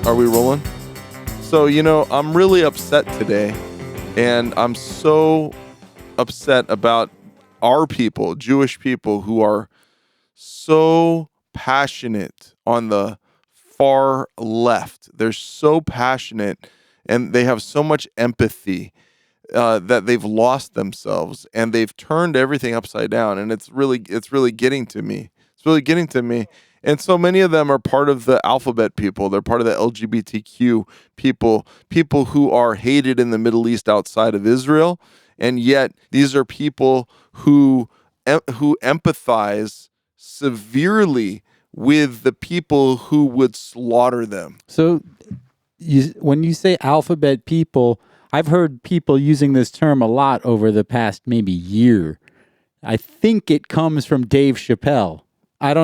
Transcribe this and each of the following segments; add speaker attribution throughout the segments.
Speaker 1: Are we rolling? So, I'm really upset today, and I'm so upset about our people, Jewish people, who are so passionate on the far left. They're so passionate, and they have so much empathy that they've lost themselves, and they've turned everything upside down, and it's really getting to me. It's really getting to me. And so many of them are part of the Alphabet people. They're part of the LGBTQ people who are hated in the Middle East outside of Israel. And yet these are people who empathize severely with the people who would slaughter them.
Speaker 2: So when you say Alphabet people, I've heard people using this term a lot over the past maybe year. I think it comes from Dave Chappelle. I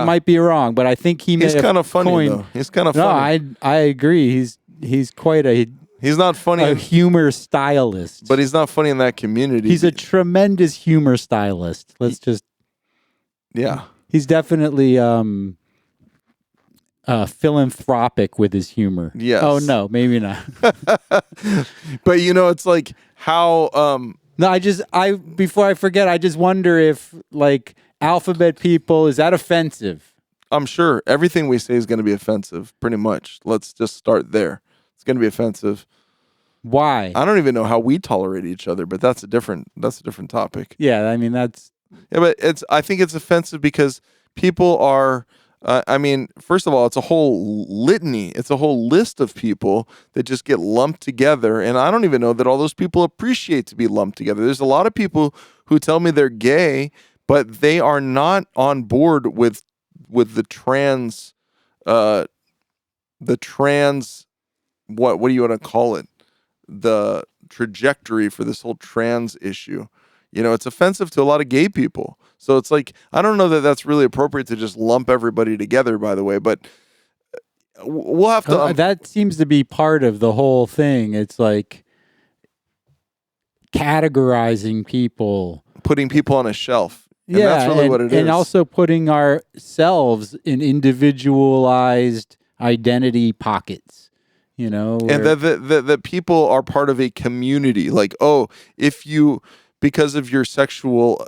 Speaker 2: might be wrong, but I think he's
Speaker 1: kind of funny though. He's kind of funny.
Speaker 2: No, I agree. He's quite
Speaker 1: he's not funny.
Speaker 2: A humor stylist,
Speaker 1: but he's not funny in that community.
Speaker 2: He's a tremendous humor stylist. He's definitely philanthropic with his humor.
Speaker 1: Yes.
Speaker 2: Oh no, maybe not.
Speaker 1: But it's like how.
Speaker 2: No, before I forget, I just wonder if Alphabet people, is that offensive?
Speaker 1: I'm sure everything we say is going to be offensive, pretty much. Let's just start there. It's going to be offensive.
Speaker 2: Why?
Speaker 1: I don't even know how we tolerate each other, but that's a different topic.
Speaker 2: Yeah, I mean
Speaker 1: but I think it's offensive because people are. First of all, it's a whole litany. It's a whole list of people that just get lumped together, and I don't even know that all those people appreciate to be lumped together. There's a lot of people who tell me they're gay, but they are not on board with the trans, what do you want to call it? The trajectory for this whole trans issue. It's offensive to a lot of gay people. So it's like, I don't know that that's really appropriate to just lump everybody together, by the way, but we'll have to.
Speaker 2: That seems to be part of the whole thing. It's like categorizing people.
Speaker 1: Putting people on a shelf. And that's really what it is.
Speaker 2: And also putting ourselves in individualized identity pockets,
Speaker 1: And that people are part of a community. Like, if you, because of your sexual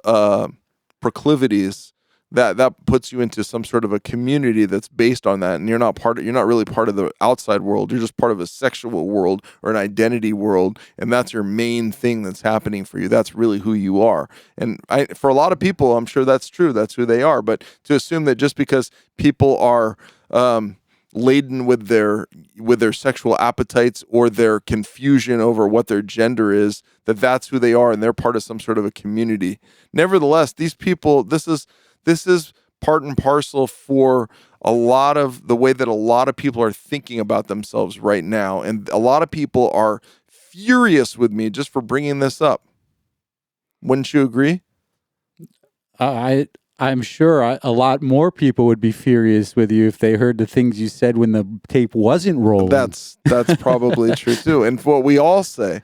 Speaker 1: proclivities, that puts you into some sort of a community that's based on that, and you're not really part of the outside world. You're just part of a sexual world or an identity world, and that's your main thing that's happening for you. That's really who you are. And for a lot of people, I'm sure that's true. That's who they are. But to assume that just because people are laden with their sexual appetites or their confusion over what their gender is, that's who they are and they're part of some sort of a community. Nevertheless, these people, this is part and parcel for a lot of the way that a lot of people are thinking about themselves right now. And a lot of people are furious with me just for bringing this up. Wouldn't you agree?
Speaker 2: I'm sure a lot more people would be furious with you if they heard the things you said when the tape wasn't rolling.
Speaker 1: That's probably true too. And what we all say.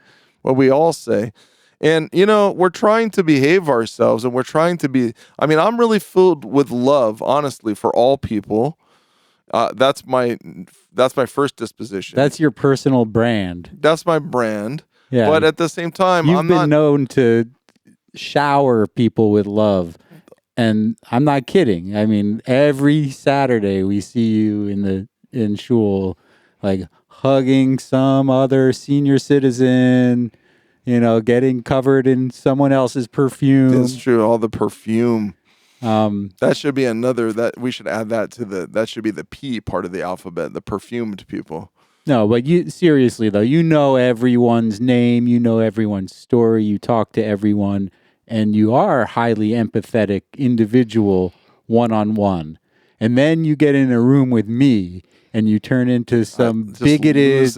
Speaker 1: And, we're trying to behave ourselves, and we're trying to be, I'm really filled with love, honestly, for all people. That's my first disposition.
Speaker 2: That's your personal brand.
Speaker 1: That's my brand.
Speaker 2: Yeah.
Speaker 1: But at the same time,
Speaker 2: You've been known to shower people with love. And I'm not kidding. Every Saturday we see you in shul, hugging some other senior citizen, getting covered in someone else's perfume.
Speaker 1: That's true. All the perfume. That should be we should add that that should be the P part of the alphabet, the perfumed people.
Speaker 2: No, but seriously though, everyone's name, everyone's story, you talk to everyone, and you are a highly empathetic individual one-on-one. And then you get in a room with me and you turn into some bigoted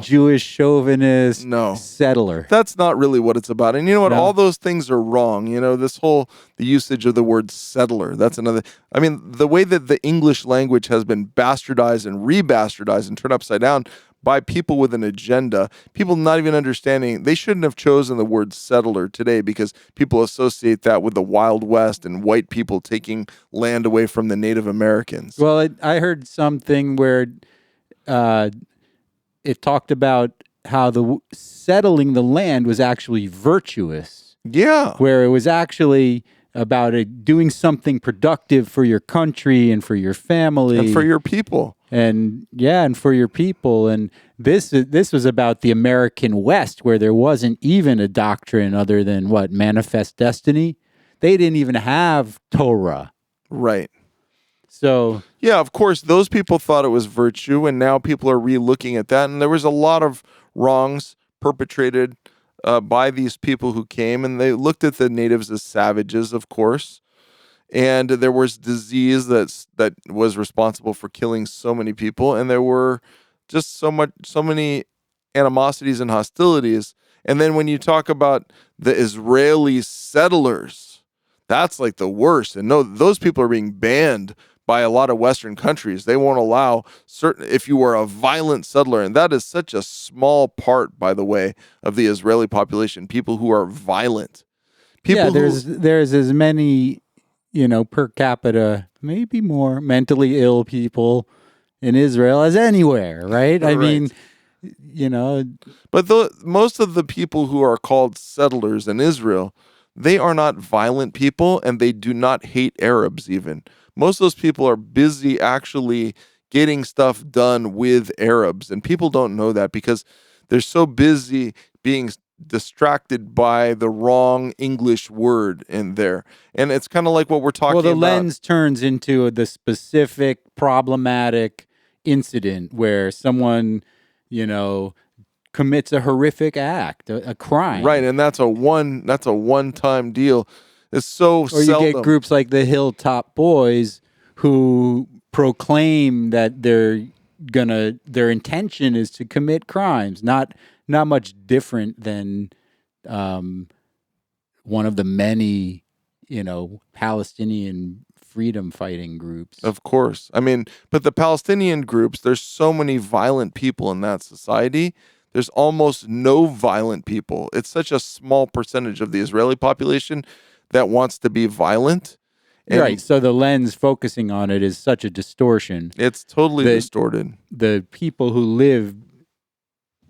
Speaker 2: Jewish chauvinist settler.
Speaker 1: That's not really what it's about. And you know what? No. All those things are wrong. The usage of the word settler, that's another. The way that the English language has been bastardized and re-bastardized and turned upside down by people with an agenda, people not even understanding. They shouldn't have chosen the word settler today because people associate that with the Wild West and white people taking land away from the Native Americans.
Speaker 2: Well, I heard something where it talked about how settling the land was actually virtuous.
Speaker 1: Yeah.
Speaker 2: Where it was actually about doing something productive for your country and for your family.
Speaker 1: And for your people.
Speaker 2: And for your people. And this was about the American West, where there wasn't even a doctrine other than manifest destiny. They didn't even have Torah.
Speaker 1: Right.
Speaker 2: So
Speaker 1: yeah, of course, those people thought it was virtue, and now people are re-looking at that. And there was a lot of wrongs perpetrated by these people who came, and they looked at the natives as savages, of course. And there was disease that was responsible for killing so many people, and there were just so many animosities and hostilities. And then when you talk about the Israeli settlers, that's like the worst. And no, those people are being banned by a lot of Western countries. They won't allow if you were a violent settler, and that is such a small part, by the way, of the Israeli population, people who are violent.
Speaker 2: There's as many, per capita, maybe more mentally ill people in Israel as anywhere, right? I mean,
Speaker 1: But most of the people who are called settlers in Israel, they are not violent people, and they do not hate Arabs even. Most of those people are busy actually getting stuff done with Arabs. And people don't know that because they're so busy being distracted by the wrong English word in there. And it's kind of like what we're talking about.
Speaker 2: Well, the lens turns into the specific problematic incident where someone, commits a horrific act, a crime.
Speaker 1: Right, and that's a one-time deal. It's so seldom.
Speaker 2: You get groups like the Hilltop Boys who proclaim that their intention is to commit crimes. Not much different than one of the many, Palestinian freedom fighting groups.
Speaker 1: Of course. I mean, but the Palestinian groups, there's so many violent people in that society. There's almost no violent people. It's such a small percentage of the Israeli population that wants to be violent. And
Speaker 2: right. So the lens focusing on it is such a distortion.
Speaker 1: It's totally distorted.
Speaker 2: The people who live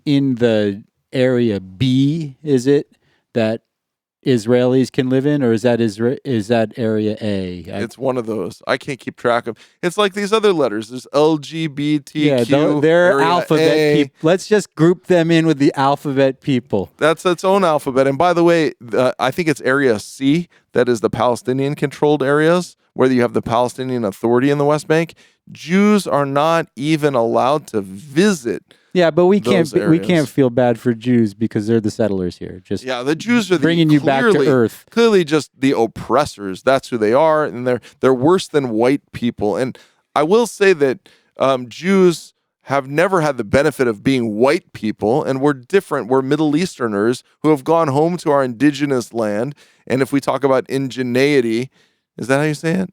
Speaker 2: in the area B, is it, that Israelis can live in, or is that area A?
Speaker 1: It's one of those. I can't keep track of. It's like these other letters. There's LGBTQ.
Speaker 2: Yeah, they're alphabet people. Let's just group them in with the alphabet people.
Speaker 1: That's its own alphabet. And by the way, I think it's area C that is the Palestinian-controlled areas, where you have the Palestinian Authority in the West Bank. Jews are not even allowed to visit.
Speaker 2: Yeah, but we can't feel bad for Jews because they're the settlers here.
Speaker 1: The Jews are
Speaker 2: bringing you back to earth.
Speaker 1: Clearly, just the oppressors. That's who they are, and they're worse than white people. And I will say that Jews have never had the benefit of being white people, and we're different. We're Middle Easterners who have gone home to our indigenous land. And if we talk about indigeneity, is that how you say it?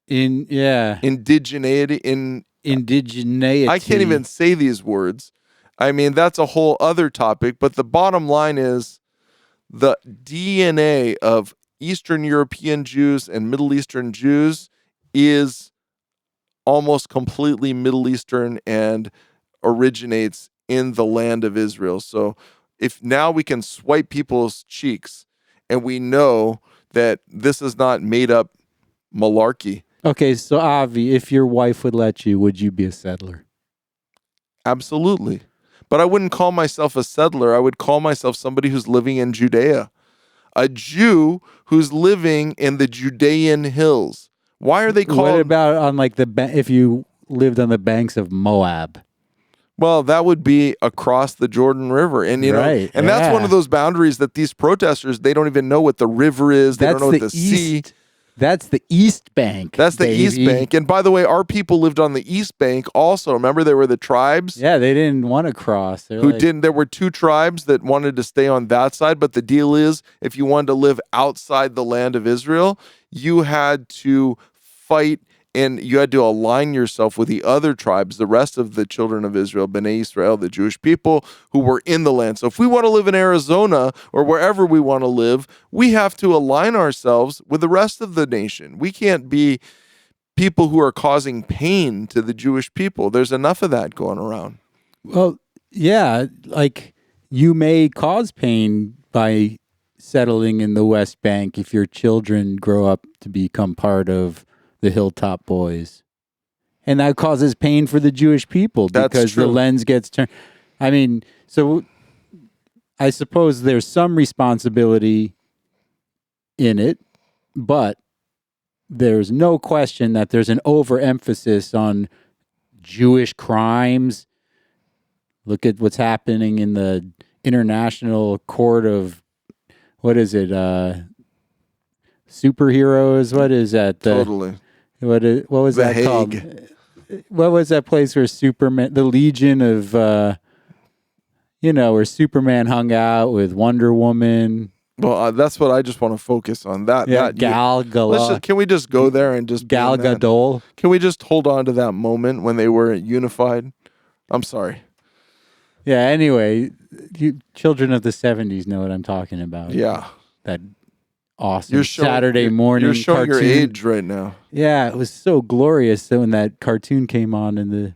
Speaker 1: Indigeneity.
Speaker 2: Indigeneity.
Speaker 1: I can't even say these words. I mean, that's a whole other topic. But the bottom line is the DNA of Eastern European Jews and Middle Eastern Jews is almost completely Middle Eastern and originates in the land of Israel. So if now we can swipe people's cheeks and we know that this is not made up malarkey.
Speaker 2: Okay, so Avi, if your wife would let you, would you be a settler?
Speaker 1: Absolutely. But I wouldn't call myself a settler. I would call myself somebody who's living in Judea. A Jew who's living in the Judean hills. Why are they called...
Speaker 2: What about on if you lived on the banks of Moab?
Speaker 1: Well, that would be across the Jordan River. And that's one of those boundaries that these protesters, they don't even know what the river is. They don't know what the sea...
Speaker 2: That's the East Bank.
Speaker 1: That's the East Bank. And by the way, our people lived on the East Bank also. Remember, there were the tribes?
Speaker 2: Yeah, they didn't want to cross.
Speaker 1: There were two tribes that wanted to stay on that side. But the deal is, if you wanted to live outside the land of Israel, you had to fight and you had to align yourself with the other tribes, the rest of the children of Israel, Bnei Israel, the Jewish people who were in the land. So if we want to live in Arizona or wherever we want to live, we have to align ourselves with the rest of the nation. We can't be people who are causing pain to the Jewish people. There's enough of that going around.
Speaker 2: Well, yeah, like you may cause pain by settling in the West Bank if your children grow up to become part of the Hilltop Boys. And that causes pain for the Jewish people because the lens gets turned. I mean, so I suppose there's some responsibility in it, but there's no question that there's an overemphasis on Jewish crimes. Look at what's happening in the International Court of, what is it? Superheroes? What is that?
Speaker 1: Totally.
Speaker 2: What was
Speaker 1: The
Speaker 2: that
Speaker 1: Hague.
Speaker 2: called? What was that place where Superman, the Legion of, where Superman hung out with Wonder Woman?
Speaker 1: Well, that's what I just want to focus on.
Speaker 2: Gal Gadot.
Speaker 1: Can we just go there and just
Speaker 2: Gal Gadot?
Speaker 1: Can we just hold on to that moment when they were unified? I'm sorry.
Speaker 2: Yeah. Anyway, you children of the '70s know what I'm talking about.
Speaker 1: Yeah.
Speaker 2: That awesome Saturday morning.
Speaker 1: You're showing
Speaker 2: cartoon.
Speaker 1: your age right now.
Speaker 2: Yeah, it was so glorious. So when that cartoon came on in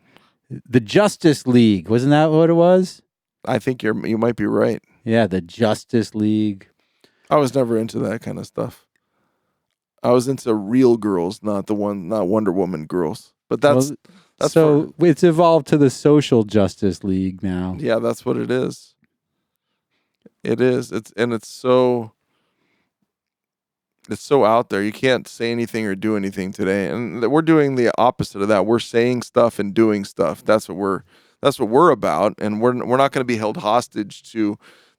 Speaker 2: the Justice League, wasn't that what it was?
Speaker 1: I think you might be right.
Speaker 2: Yeah, the Justice League.
Speaker 1: I was never into that kind of stuff. I was into real girls, not Wonder Woman girls. But that's
Speaker 2: so it's evolved to the Social Justice League now.
Speaker 1: Yeah, that's what it is. It is. It's so out there. You can't say anything or do anything today. And we're doing the opposite of that. We're saying stuff and doing stuff. That's what we're about. And we're not going to be held hostage to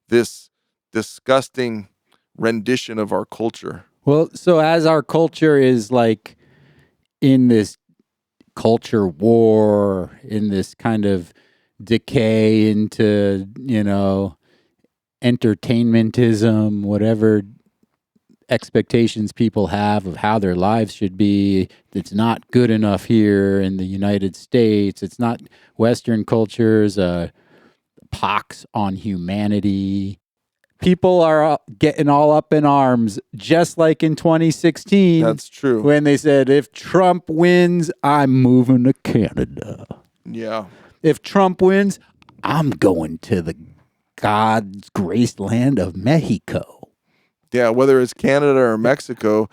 Speaker 1: this disgusting rendition of our culture.
Speaker 2: Well, so as our culture is like in this culture war, in this kind of decay into, entertainmentism, whatever expectations people have of how their lives should be, it's not good enough here in the United States. It's not Western culture's pox on humanity. People are getting all up in arms, just like in 2016.
Speaker 1: That's true.
Speaker 2: When they said, if Trump wins, I'm moving to Canada.
Speaker 1: Yeah.
Speaker 2: If Trump wins, I'm going to the God's graced land of Mexico.
Speaker 1: Yeah, whether it's Canada or Mexico,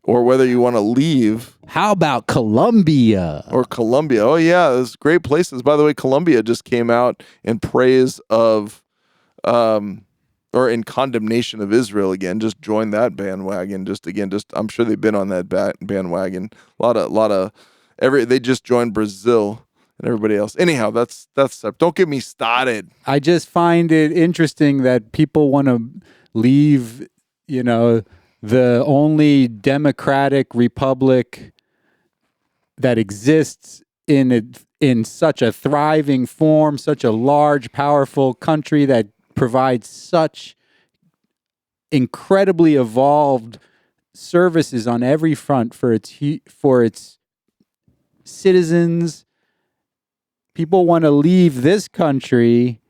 Speaker 1: or whether you want to leave.
Speaker 2: How about Colombia?
Speaker 1: Or Colombia. Oh, yeah, those great places. By the way, Colombia just came out in praise of... or in condemnation of Israel again. Just join that bandwagon. I'm sure they've been on that bandwagon. They just joined Brazil and everybody else. Anyhow, that's don't get me started.
Speaker 2: I just find it interesting that people want to leave, the only democratic republic that exists in such a thriving form, such a large, powerful country that provides such incredibly evolved services on every front for its citizens. People want to leave this country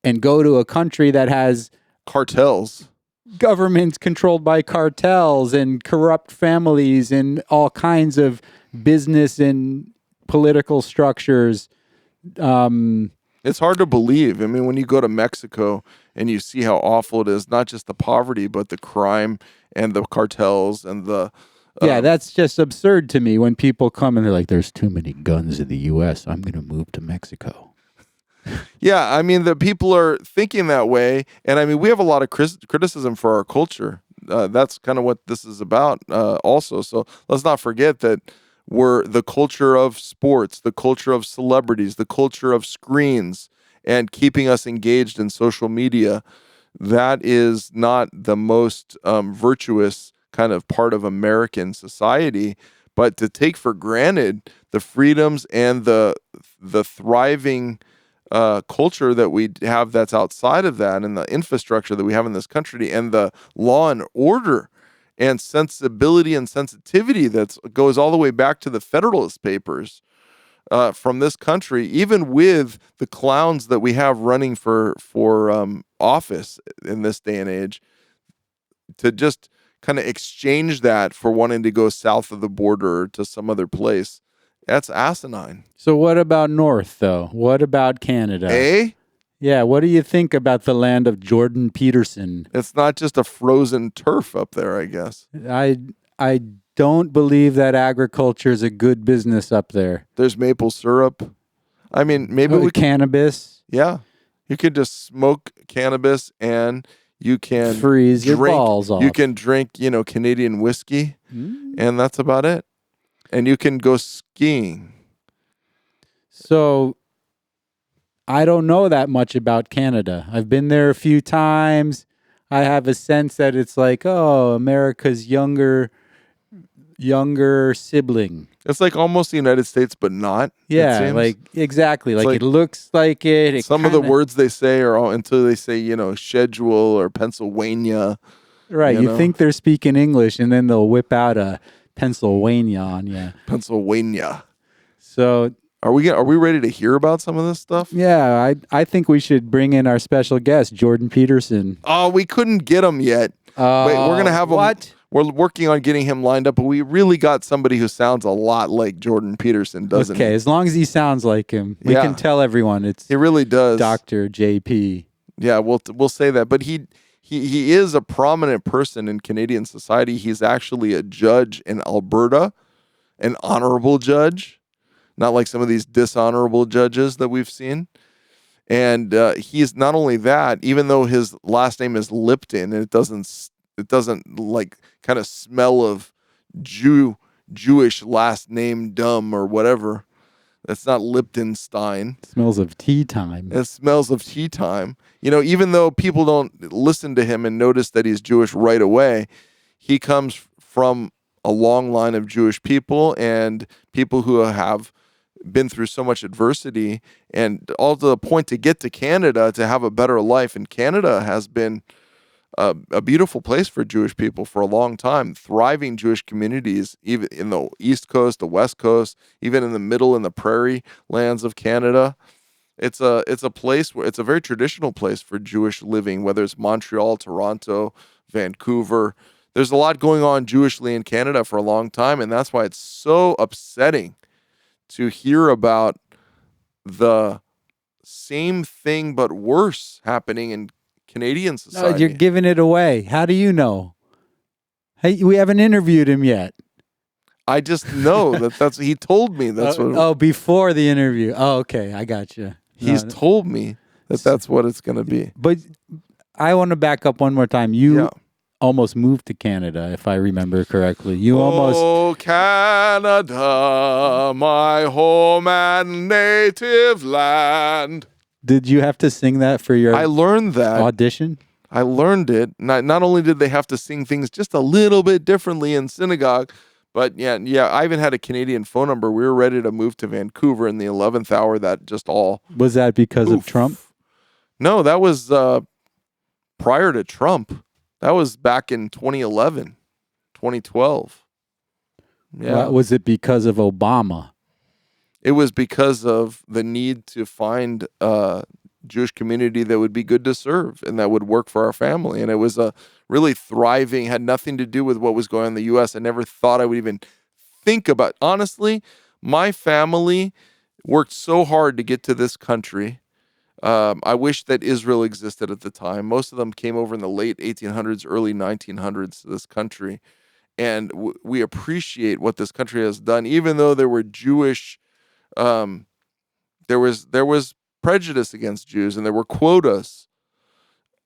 Speaker 2: and go to a country that has
Speaker 1: cartels,
Speaker 2: governments controlled by cartels and corrupt families and all kinds of business and political structures.
Speaker 1: It's hard to believe. I mean, when you go to Mexico and you see how awful it is, not just the poverty, but the crime and the cartels and the...
Speaker 2: yeah, that's just absurd to me when people come and they're like, there's too many guns in the U.S. I'm going to move to Mexico.
Speaker 1: Yeah, I mean, the people are thinking that way. And I mean, we have a lot of criticism for our culture. That's kind of what this is about also. So let's not forget that we're the culture of sports, the culture of celebrities, the culture of screens, and keeping us engaged in social media. That is not the most virtuous kind of part of American society, but to take for granted the freedoms and the thriving culture that we have that's outside of that, and the infrastructure that we have in this country, and the law and order and sensibility and sensitivity that goes all the way back to the Federalist Papers from this country, even with the clowns that we have running for office in this day and age, to just kind of exchange that for wanting to go south of the border or to some other place. That's asinine.
Speaker 2: So what about north, though? What about Canada? Yeah, what do you think about the land of Jordan Peterson?
Speaker 1: It's not just a frozen turf up there, I guess.
Speaker 2: I don't believe that agriculture is a good business up there.
Speaker 1: There's maple syrup. I mean, maybe we could,
Speaker 2: cannabis.
Speaker 1: yeah. You could just smoke cannabis and you can
Speaker 2: freeze your balls off.
Speaker 1: You can drink, Canadian whiskey, and that's about it. And you can go skiing.
Speaker 2: So I don't know that much about Canada. I've been there a few times. I have a sense that it's like, oh, America's younger sibling.
Speaker 1: It's like almost the United States, but not.
Speaker 2: Yeah, like exactly. Like it looks like it.
Speaker 1: Some of the words they say are all until they say, schedule or Pennsylvania.
Speaker 2: Right. You think they're speaking English, and then they'll whip out a Pennsylvania on you.
Speaker 1: Pennsylvania.
Speaker 2: So
Speaker 1: are we ready to hear about some of this stuff?
Speaker 2: Yeah, I think we should bring in our special guest, Jordan Peterson.
Speaker 1: Oh, we couldn't get him yet. Wait, we're gonna have him.
Speaker 2: What?
Speaker 1: We're working on getting him lined up, but we really got somebody who sounds a lot like Jordan Peterson, doesn't he?
Speaker 2: Okay, as long as he sounds like him, we can tell everyone
Speaker 1: he really does.
Speaker 2: Dr. JP.
Speaker 1: Yeah, we'll say that. But he is a prominent person in Canadian society. He's actually a judge in Alberta, an honorable judge, not like some of these dishonorable judges that we've seen. And he's not only that, even though his last name is Lipton, and it doesn't like kind of smell of Jewish last name dumb or whatever. That's not Liptonstein.
Speaker 2: It smells of tea time.
Speaker 1: It smells of tea time. Even though people don't listen to him and notice that he's Jewish right away, he comes from a long line of Jewish people and people who have been through so much adversity, and all to the point to get to Canada to have a better life. And Canada has been a beautiful place for Jewish people for a long time, thriving Jewish communities, even in the East Coast, the West Coast, even in the middle and the prairie lands of Canada. It's a place where it's a very traditional place for Jewish living, whether it's Montreal, Toronto, Vancouver. There's a lot going on Jewishly in Canada for a long time, and that's why it's so upsetting to hear about the same thing but worse happening in Canadian society.
Speaker 2: No, you're giving it away. How do you know? Hey, we haven't interviewed him yet.
Speaker 1: I just know that's he told me that's what.
Speaker 2: Oh, before the interview. Oh, okay, I got you.
Speaker 1: He's told me that's what it's going to be.
Speaker 2: But I want to back up one more time. You almost moved to Canada, if I remember correctly.
Speaker 1: Oh, Canada, my home and native land.
Speaker 2: Did you have to sing that for your
Speaker 1: I learned that
Speaker 2: audition?
Speaker 1: I learned it. Not only did they have to sing things just a little bit differently in synagogue, but yeah, I even had a Canadian phone number. We were ready to move to Vancouver in the 11th hour. That just all.
Speaker 2: Was that because of Trump?
Speaker 1: No, that was prior to Trump. That was back in 2011, 2012. Yeah.
Speaker 2: Was it because of Obama?
Speaker 1: It was because of the need to find a Jewish community that would be good to serve and that would work for our family. And it was a really thriving, had nothing to do with what was going on in the U.S. I never thought I would even think about. Honestly, my family worked so hard to get to this country. I wish that Israel existed at the time. Most of them came over in the late 1800s, early 1900s to this country. And we appreciate what this country has done, even though there were Jewish, there was prejudice against Jews and there were quotas.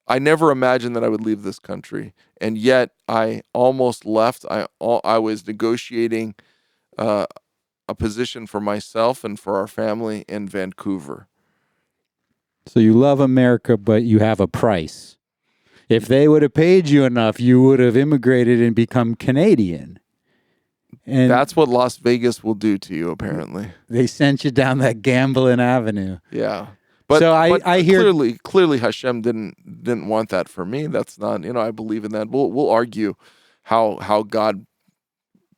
Speaker 1: I never imagined that I would leave this country. And yet I almost left. I was negotiating a position for myself and for our family in Vancouver.
Speaker 2: So you love America, but you have a price. If they would have paid you enough, you would have immigrated and become Canadian. And
Speaker 1: that's what Las Vegas will do to you, apparently.
Speaker 2: They sent you down that gambling avenue.
Speaker 1: Yeah. But I hear clearly Hashem didn't want that for me. That's not, I believe in that. We'll argue how God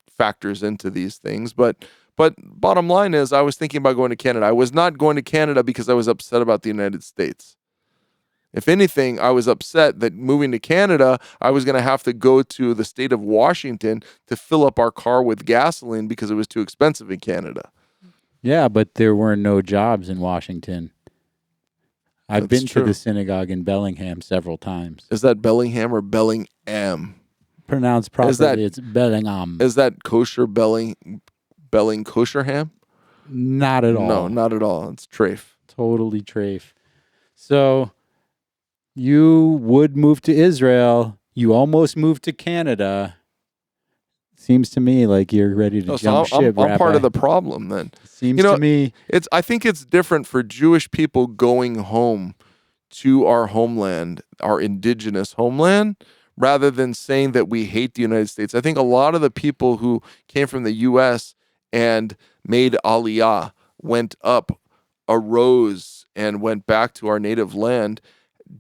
Speaker 1: factors into these things, but bottom line is I was thinking about going to Canada. I was not going to Canada because I was upset about the United States. If anything, I was upset that moving to Canada, I was going to have to go to the state of Washington to fill up our car with gasoline because it was too expensive in Canada.
Speaker 2: Yeah, but there were no jobs in Washington. I've
Speaker 1: That's
Speaker 2: been
Speaker 1: true.
Speaker 2: to the synagogue in Bellingham several times.
Speaker 1: Is that Bellingham or Bellingham?
Speaker 2: Pronounced properly,
Speaker 1: that-
Speaker 2: it's Bellingham.
Speaker 1: Is that kosher Belling kosher ham?
Speaker 2: Not at all.
Speaker 1: No, not at all. It's treif.
Speaker 2: Totally trafe. So you would move to Israel. You almost moved to Canada. Seems to me like you're ready to jump ship,
Speaker 1: I'm
Speaker 2: Rabbi.
Speaker 1: part of the problem then.
Speaker 2: Seems to me.
Speaker 1: I think it's different for Jewish people going home to our homeland, our indigenous homeland, rather than saying that we hate the United States. I think a lot of the people who came from the U.S. and made Aliyah, went up, arose, and went back to our native land,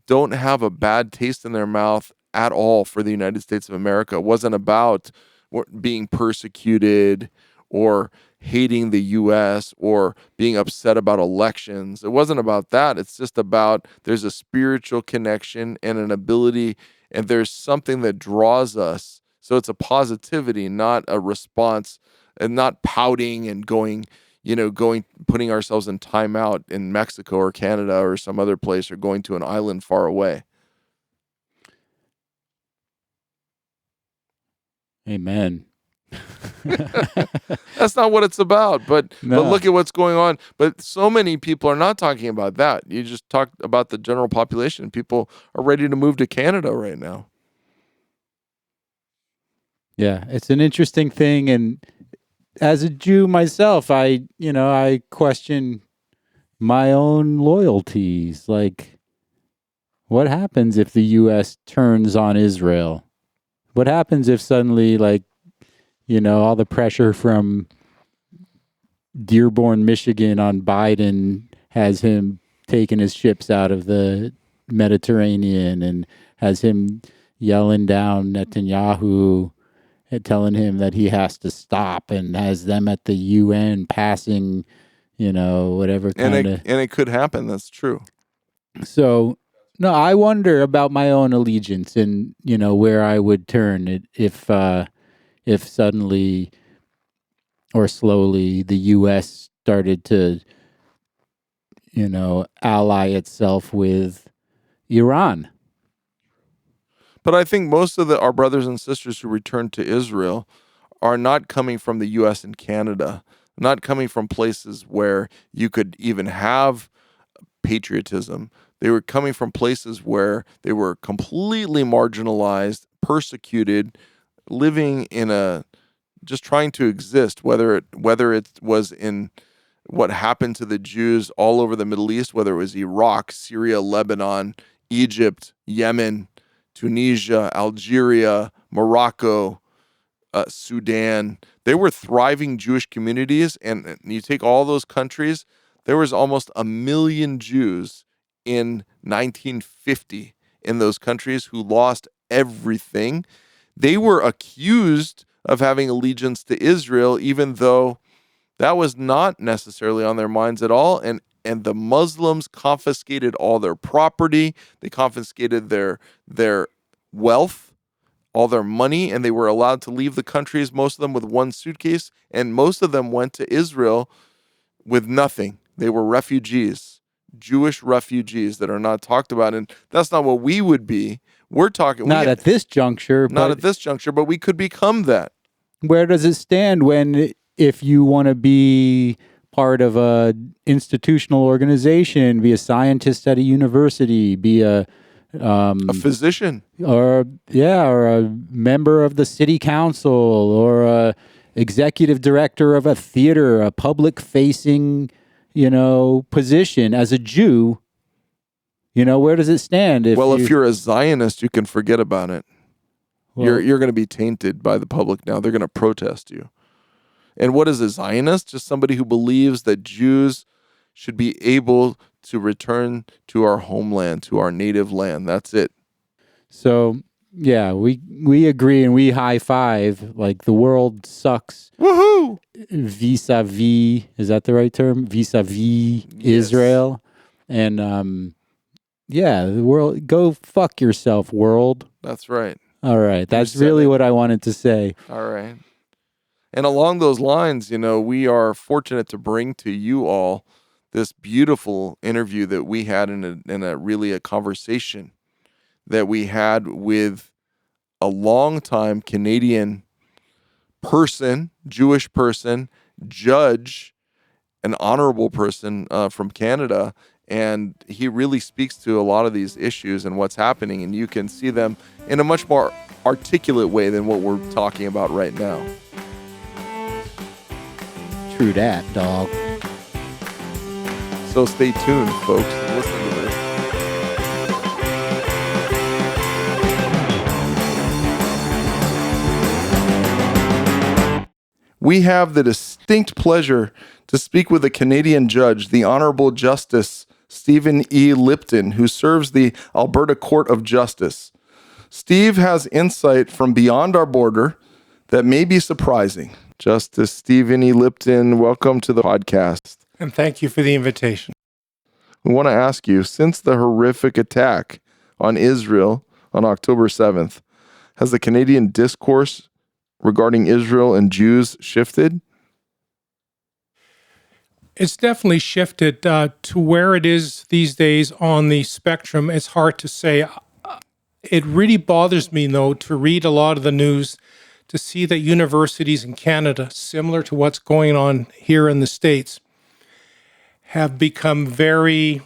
Speaker 1: don't have a bad taste in their mouth at all for the United States of America. It wasn't about being persecuted or hating the U.S. or being upset about elections. It wasn't about that. It's just about there's a spiritual connection and an ability, and there's something that draws us. So it's a positivity, not a response, and not pouting and putting ourselves in timeout in Mexico or Canada or some other place, or going to an island far away.
Speaker 2: Amen.
Speaker 1: That's not what it's about. But look at what's going on. But so many people are not talking about that. You just talked about the general population. People are ready to move to Canada right now.
Speaker 2: Yeah, it's an interesting thing. And as a Jew myself, I question my own loyalties. Like, what happens if the U.S. turns on Israel? What happens if suddenly, all the pressure from Dearborn, Michigan on Biden has him taking his ships out of the Mediterranean and has him yelling down Netanyahu and telling him that he has to stop, and has them at the UN passing, whatever kind of...
Speaker 1: And it could happen. That's true.
Speaker 2: So... No, I wonder about my own allegiance and, where I would turn if suddenly or slowly the U.S. started to, ally itself with Iran.
Speaker 1: But I think most of our brothers and sisters who returned to Israel are not coming from the U.S. and Canada, not coming from places where you could even have patriotism. They were coming from places where they were completely marginalized, persecuted, living in just trying to exist, whether it was in what happened to the Jews all over the Middle East, whether it was Iraq, Syria, Lebanon, Egypt, Yemen, Tunisia, Algeria, Morocco, Sudan. They were thriving Jewish communities, and you take all those countries, there was almost 1 million Jews in 1950 in those countries who lost everything. They were accused of having allegiance to Israel, even though that was not necessarily on their minds at all. And the Muslims confiscated all their property. They confiscated their wealth, all their money, and they were allowed to leave the countries, most of them with one suitcase, and most of them went to Israel with nothing. They were refugees, Jewish refugees that are not talked about. And that's not what we would be. We're talking...
Speaker 2: Not at this juncture.
Speaker 1: Not at this juncture, but we could become that.
Speaker 2: Where does it stand if you want to be part of a institutional organization, be a scientist at a university, be a
Speaker 1: physician,
Speaker 2: or a member of the city council, or a executive director of a theater, a public-facing, position as a Jew? Where does it stand?
Speaker 1: If you're a Zionist, you can forget about it. Well, you're going to be tainted by the public now. They're going to protest you. And what is a Zionist? Just somebody who believes that Jews should be able to return to our homeland, to our native land. That's it.
Speaker 2: So, yeah, we agree and we high five. Like, the world sucks.
Speaker 1: Woohoo!
Speaker 2: Vis-a-vis, is that the right term? Vis-a-vis Israel. And Yeah, the world, go fuck yourself, world.
Speaker 1: That's right.
Speaker 2: All right, that's
Speaker 1: said
Speaker 2: really
Speaker 1: it.
Speaker 2: what I wanted to say.
Speaker 1: All right. And along those lines, we are fortunate to bring to you all this beautiful interview that we had in a really a conversation that we had with a longtime Canadian person, Jewish person, judge, an honorable person from Canada. And he really speaks to a lot of these issues and what's happening. And you can see them in a much more articulate way than what we're talking about right now.
Speaker 2: True that, dog.
Speaker 1: So stay tuned, folks, and listen to this. We have the distinct pleasure to speak with a Canadian judge, the Honorable Justice Stephen E. Lipton, who serves the Alberta Court of Justice. Steve has insight from beyond our border that may be surprising. Justice Stephen E. Lipton, welcome to the podcast.
Speaker 3: And thank you for the invitation.
Speaker 1: We want to ask you, since the horrific attack on Israel on October 7th, has the Canadian discourse regarding Israel and Jews shifted?
Speaker 3: It's definitely shifted to where it is these days on the spectrum. It's hard to say. It really bothers me, though, to read a lot of the news, to see that universities in Canada, similar to what's going on here in the States, have become very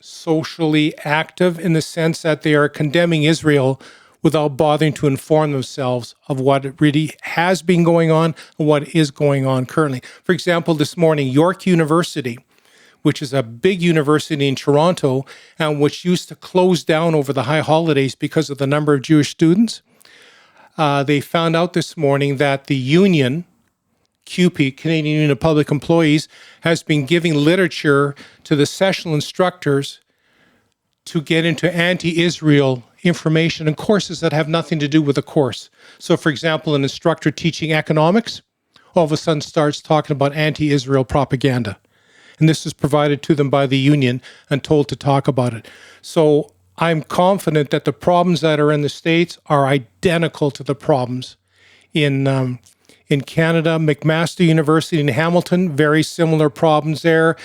Speaker 3: socially active in the sense that they are condemning Israel without bothering to inform themselves of what really has been going on and what is going on currently. For example, this morning, York University, which is a big university in Toronto and which used to close down over the high holidays because of the number of Jewish students, they found out this morning that the union, CUPE, Canadian Union of Public Employees, has been giving literature to the sessional instructors to get into anti-Israel information and courses that have nothing to do with the course. So, for example, an instructor teaching economics all of a sudden starts talking about anti-Israel propaganda. And this is provided to them by the union and told to talk about it. So I'm confident that the problems that are in the States are identical to the problems in Canada. McMaster University in Hamilton, very similar problems there.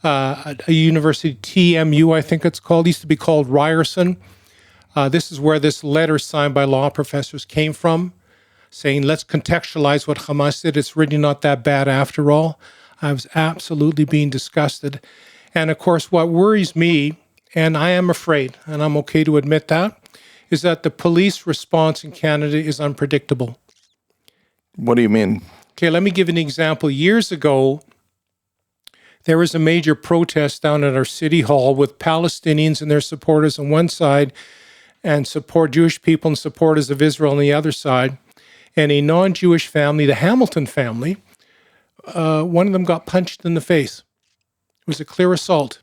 Speaker 3: A university, TMU, I think it's called, used to be called Ryerson. This is where this letter signed by law professors came from, saying, let's contextualize what Hamas did. It's really not that bad after all. I was absolutely being disgusted. And of course, what worries me, and I am afraid, and I'm okay to admit that, is that the police response in Canada is unpredictable.
Speaker 1: What do you mean?
Speaker 3: Okay, let me give an example. Years ago, there was a major protest down at our city hall with Palestinians and their supporters on one side and Jewish people and supporters of Israel on the other side. And a non-Jewish family, the Hamilton family, one of them got punched in the face. It was a clear assault.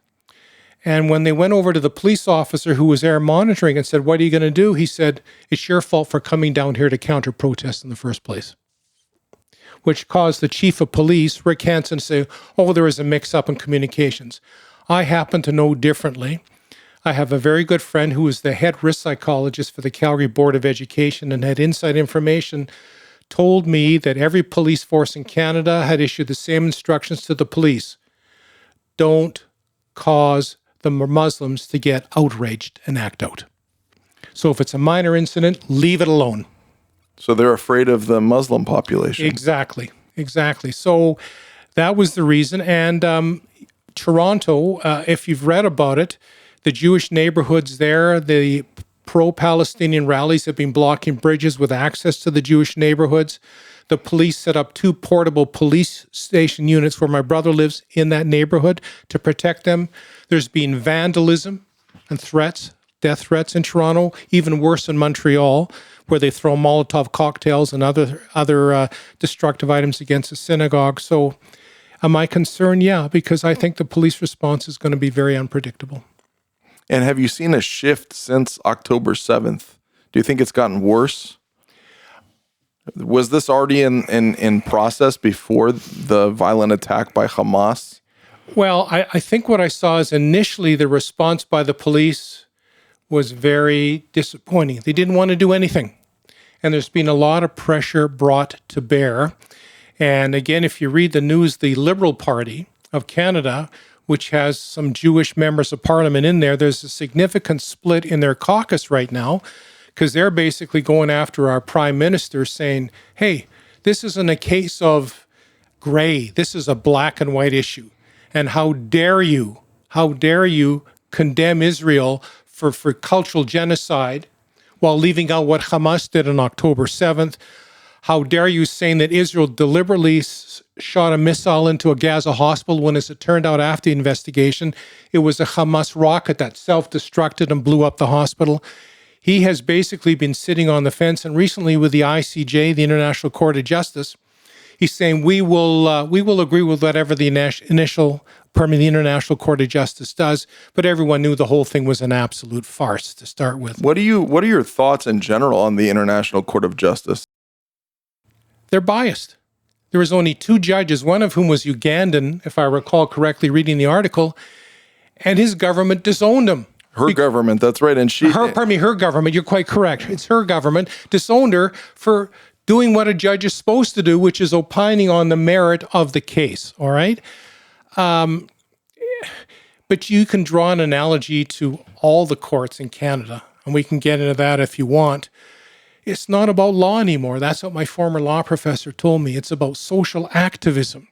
Speaker 3: And when they went over to the police officer who was there monitoring and said, what are you going to do? He said, it's your fault for coming down here to counter-protest in the first place. Which caused the chief of police, Rick Hansen, to say, oh, there was a mix-up in communications. I happen to know differently. I have a very good friend who was the head risk psychologist for the Calgary Board of Education and had inside information, told me that every police force in Canada had issued the same instructions to the police. Don't cause the Muslims to get outraged and act out. So if it's a minor incident, leave it alone.
Speaker 1: So they're afraid of the Muslim population.
Speaker 3: Exactly. So that was the reason. And Toronto, if you've read about it, the Jewish neighborhoods there, the pro-Palestinian rallies have been blocking bridges with access to the Jewish neighborhoods. The police set up 2 portable police station units where my brother lives in that neighborhood to protect them. There's been vandalism and threats, death threats in Toronto, even worse in Montreal, where they throw Molotov cocktails and other destructive items against the synagogue. So am I concerned? Yeah, because I think the police response is going to be very unpredictable.
Speaker 1: And have you seen a shift since October 7th? Do you think it's gotten worse? Was this already in process before the violent attack by Hamas?
Speaker 3: Well, I think what I saw is initially the response by the police was very disappointing. They didn't want to do anything. And there's been a lot of pressure brought to bear. And again, if you read the news, the Liberal Party of Canada, which has some Jewish members of parliament in there, there's a significant split in their caucus right now, because they're basically going after our prime minister saying, hey, this isn't a case of gray. This is a black and white issue. And how dare you condemn Israel for cultural genocide while leaving out what Hamas did on October 7th? How dare you saying that Israel deliberately shot a missile into a Gaza hospital when, as it turned out after the investigation, it was a Hamas rocket that self-destructed and blew up the hospital? He has basically been sitting on the fence, and recently with the ICJ, the International Court of Justice, he's saying we will agree with whatever the International Court of Justice does, but everyone knew the whole thing was an absolute farce to start with.
Speaker 1: What are your thoughts in general on the International Court of Justice?
Speaker 3: They're biased. There was only 2 judges, one of whom was Ugandan, if I recall correctly reading the article, and his government disowned him.
Speaker 1: Her government, that's right. And
Speaker 3: her government, you're quite correct. It's her government, disowned her for doing what a judge is supposed to do, which is opining on the merit of the case, all right? But you can draw an analogy to all the courts in Canada, and we can get into that if you want. It's not about law anymore. That's what my former law professor told me. It's about social activism.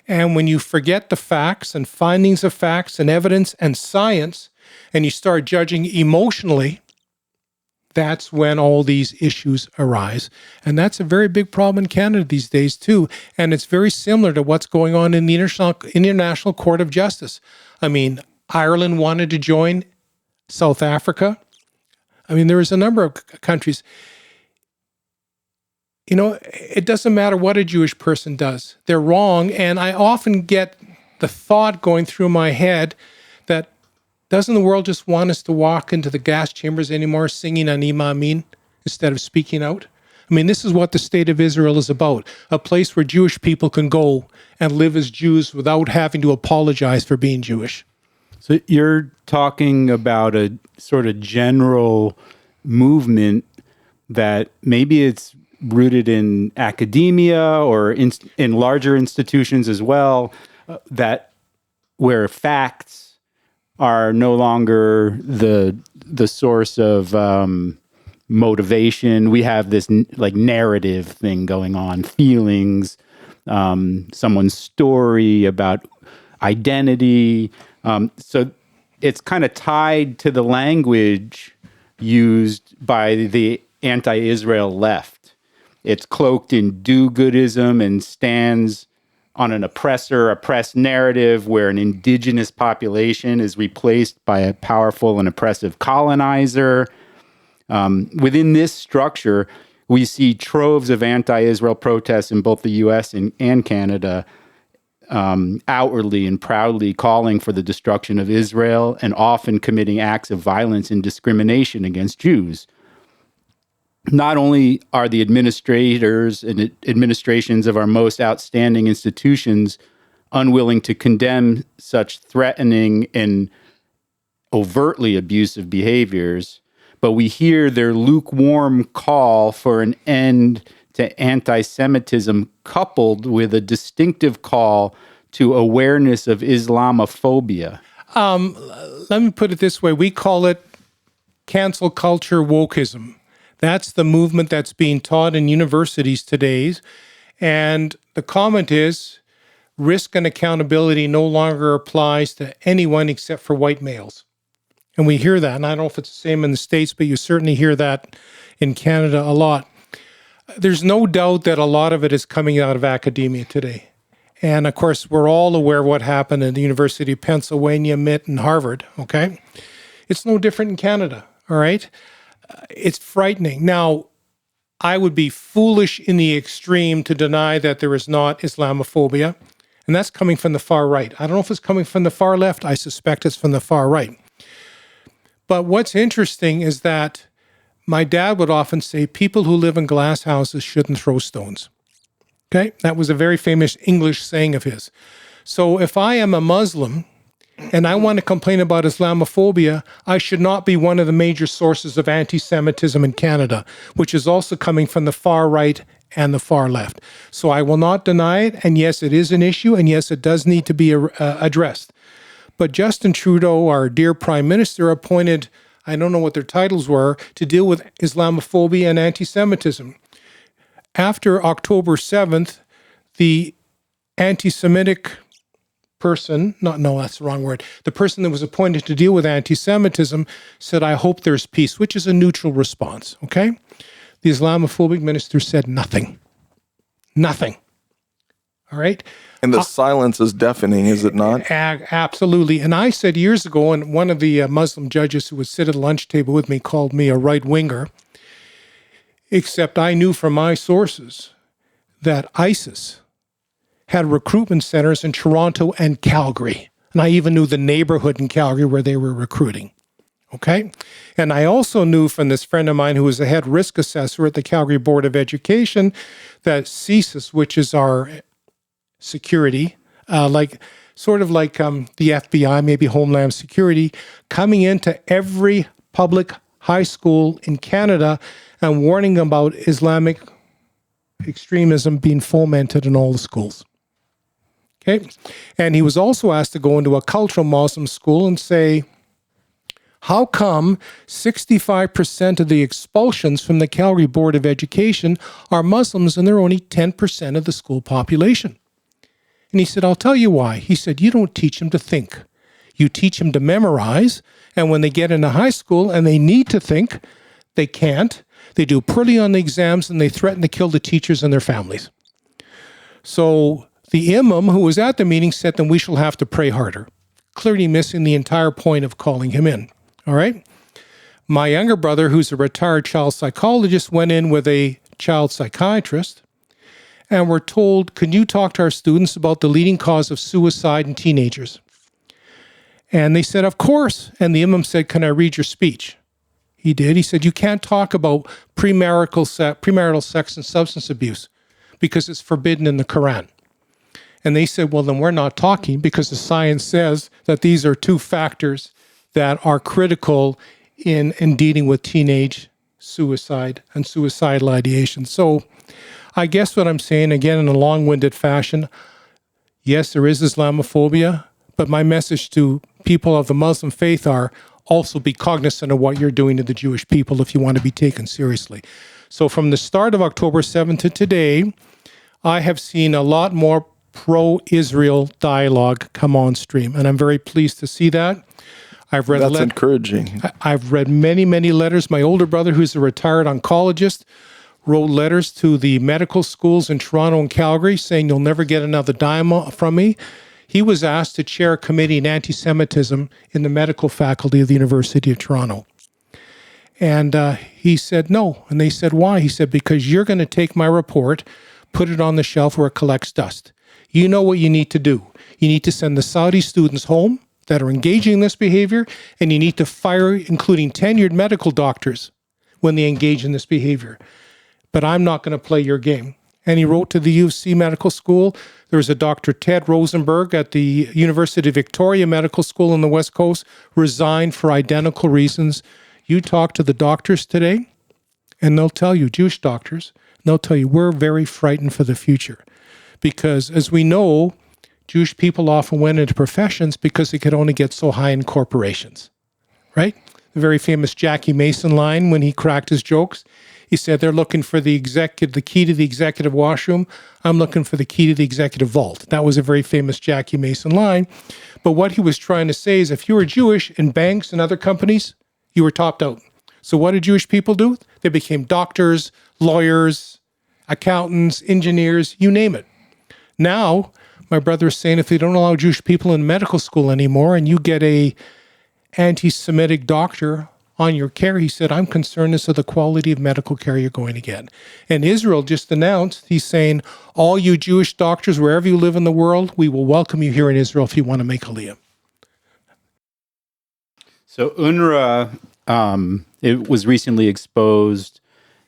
Speaker 3: And when you forget the facts and findings of facts and evidence and science, and you start judging emotionally, that's when all these issues arise. And that's a very big problem in Canada these days too. And it's very similar to what's going on in the International Court of Justice. I mean, Ireland wanted to join, South Africa. I mean, there is a number of countries. You know, it doesn't matter what a Jewish person does. They're wrong. And I often get the thought going through my head that doesn't the world just want us to walk into the gas chambers anymore singing Ani Ma'amin instead of speaking out? I mean, this is what the state of Israel is about, a place where Jewish people can go and live as Jews without having to apologize for being Jewish.
Speaker 2: So you're talking about a sort of general movement that maybe it's rooted in academia or in larger institutions as well, that where facts are no longer the source of motivation. We have this like narrative thing going on, feelings, someone's story about identity. So it's kind of tied to the language used by the anti-Israel left. It's cloaked in do-goodism and stands on an oppressor-oppressed narrative where an indigenous population is replaced by a powerful and oppressive colonizer. Within this structure, we see troves of anti-Israel protests in both the U.S. and Canada, outwardly and proudly calling for the destruction of Israel and often committing acts of violence and discrimination against Jews. Not only are the administrators and administrations of our most outstanding institutions unwilling to condemn such threatening and overtly abusive behaviors, but we hear their lukewarm call for an end to anti-Semitism coupled with a distinctive call to awareness of Islamophobia.
Speaker 3: Let me put it this way. We call it cancel culture wokeism. That's the movement that's being taught in universities today. And the comment is, risk and accountability no longer applies to anyone except for white males. And we hear that. And I don't know if it's the same in the States, but you certainly hear that in Canada a lot. There's no doubt that a lot of it is coming out of academia today. And of course, we're all aware of what happened at the University of Pennsylvania, MIT, and Harvard, okay? It's no different in Canada, all right? It's frightening. Now, I would be foolish in the extreme to deny that there is not Islamophobia, and that's coming from the far right. I don't know if it's coming from the far left. I suspect it's from the far right. But what's interesting is that my dad would often say, people who live in glass houses shouldn't throw stones. Okay? That was a very famous English saying of his. So if I am a Muslim and I want to complain about Islamophobia, I should not be one of the major sources of anti-Semitism in Canada, which is also coming from the far right and the far left. So I will not deny it. And yes, it is an issue. And yes, it does need to be addressed. But Justin Trudeau, our dear Prime Minister, appointed, I don't know what their titles were, to deal with Islamophobia and anti-Semitism. After October 7th, the anti-Semitic person, that's the wrong word, the person that was appointed to deal with anti-Semitism said, I hope there's peace, which is a neutral response, okay? The Islamophobic minister said nothing. Nothing. All right?
Speaker 1: And the silence is deafening, is it not?
Speaker 3: Absolutely. And I said years ago, and one of the Muslim judges who would sit at the lunch table with me called me a right-winger, except I knew from my sources that ISIS had recruitment centers in Toronto and Calgary. And I even knew the neighborhood in Calgary where they were recruiting. Okay? And I also knew from this friend of mine who was the head risk assessor at the Calgary Board of Education that CSIS, which is our security, like the FBI, maybe Homeland Security, coming into every public high school in Canada and warning about Islamic extremism being fomented in all the schools. Okay? And he was also asked to go into a cultural Muslim school and say, how come 65% of the expulsions from the Calgary Board of Education are Muslims and they're only 10% of the school population? And he said, I'll tell you why. He said, you don't teach them to think. You teach them to memorize. And when they get into high school and they need to think, they can't. They do poorly on the exams and they threaten to kill the teachers and their families. So the imam who was at the meeting said, then we shall have to pray harder, clearly missing the entire point of calling him in. All right? My younger brother, who's a retired child psychologist, went in with a child psychiatrist and were told, can you talk to our students about the leading cause of suicide in teenagers? And they said, of course. And the imam said, can I read your speech? He did. He said, you can't talk about premarital sex and substance abuse because it's forbidden in the Quran. And they said, well, then we're not talking because the science says that these are two factors that are critical in dealing with teenage suicide and suicidal ideation. So I guess what I'm saying, again, in a long-winded fashion, yes, there is Islamophobia, but my message to people of the Muslim faith are also be cognizant of what you're doing to the Jewish people if you want to be taken seriously. So from the start of October 7th to today, I have seen a lot more pro-Israel dialogue come on stream, and I'm very pleased to see that.
Speaker 1: That's encouraging.
Speaker 3: I've read many, many letters. My older brother, who's a retired oncologist, wrote letters to the medical schools in Toronto and Calgary saying, you'll never get another dime from me. He was asked to chair a committee in anti-Semitism in the medical faculty of the University of Toronto. And he said no. And they said, why? He said, because you're going to take my report, put it on the shelf where it collects dust. You know what you need to do. You need to send the Saudi students home that are engaging in this behavior, and you need to fire, including tenured medical doctors, when they engage in this behavior. But I'm not going to play your game. And he wrote to the U of C Medical School. There was a Dr. Ted Rosenberg at the University of Victoria Medical School on the West Coast, resigned for identical reasons. You talk to the doctors today, and they'll tell you, Jewish doctors, they'll tell you, we're very frightened for the future. Because as we know, Jewish people often went into professions because they could only get so high in corporations, right? The very famous Jackie Mason line when he cracked his jokes. He said, they're looking for the key to the executive washroom. I'm looking for the key to the executive vault. That was a very famous Jackie Mason line. But what he was trying to say is if you were Jewish in banks and other companies, you were topped out. So what did Jewish people do? They became doctors, lawyers, accountants, engineers, you name it. Now, my brother is saying if they don't allow Jewish people in medical school anymore and you get a anti-Semitic doctor on your care, he said, I'm concerned as to the quality of medical care you're going to get. And Israel just announced, he's saying, all you Jewish doctors, wherever you live in the world, we will welcome you here in Israel if you want to make Aliyah.
Speaker 2: So UNRWA, it was recently exposed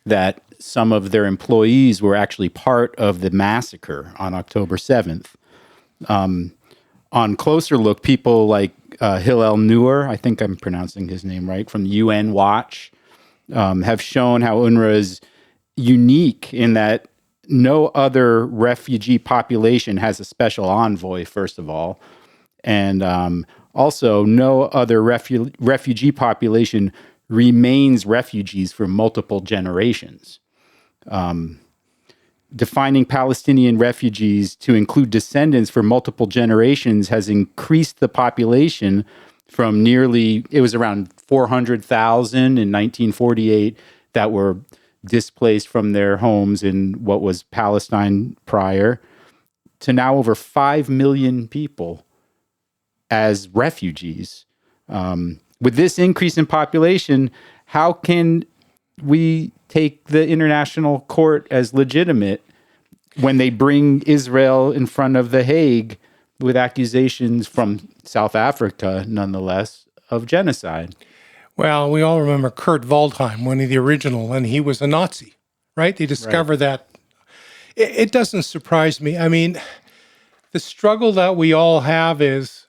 Speaker 2: that some of their employees were actually part of the massacre on October 7th. on closer look, people like Hillel Neuer, I think I'm pronouncing his name right, from UN Watch, have shown how UNRWA is unique in that no other refugee population has a special envoy, first of all. And also, no other refugee population remains refugees for multiple generations. Defining Palestinian refugees to include descendants for multiple generations has increased the population from it was around 400,000 in 1948 that were displaced from their homes in what was Palestine prior, to now over 5 million people as refugees. With this increase in population, how can we take the international court as legitimate when they bring Israel in front of The Hague with accusations from South Africa, nonetheless, of genocide?
Speaker 3: Well, we all remember Kurt Waldheim, one of the original, and he was a Nazi, right? They discovered that. It doesn't surprise me. I mean, the struggle that we all have is